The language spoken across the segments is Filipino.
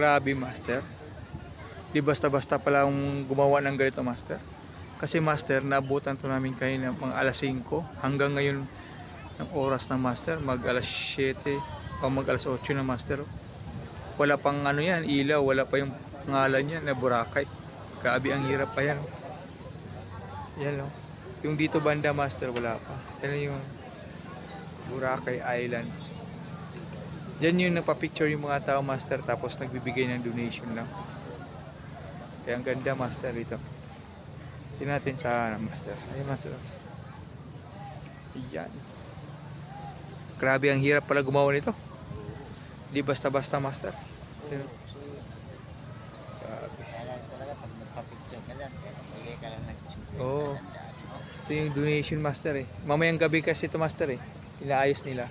Grabe, master. Di basta-basta pala ang gumawa ng ganito, master. Kasi master, naabutan to namin kanina mga alas 5 hanggang ngayon ng oras ng master, mag alas 7 o mag alas 8 na master. Wala pang ano yan, ilaw, wala pa yung ngalan yan na Boracay. Grabe, ang hirap pa yan. Yan o. Yung dito banda, master, wala pa. Yan yung Boracay Island. Diyan yung napapicture yung mga tao, master, tapos nagbibigay ng donation lang. Kaya ang ganda, master, dito. Tingnan natin sa master. Ayun, master. Ayan. Grabe, ang hirap pala gumawa nito. Di basta-basta, master. Ayan. Grabe. Talaga pag magpa-picture ka dyan, bigay ka lang ng Oo. Ito yung donation, master eh. Mamayang gabi kasi ito, master eh. Inaayos nila.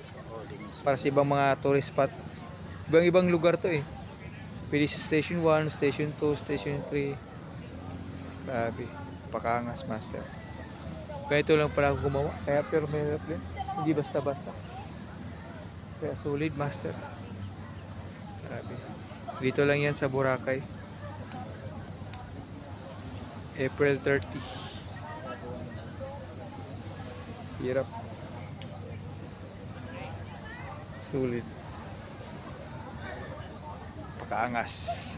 Para sa ibang mga tourist spot. Ibang-ibang lugar to eh. Pwede sa Station 1, Station 2, Station 3. Grabe. Pakangas, master. Ganito lang pala ako gumawa. Kaya pero mahirap din. Hindi basta-basta. Kaya solid, master. Grabe. Dito lang yan sa Boracay. April 30. Hirap. Sulit. Pakaangas.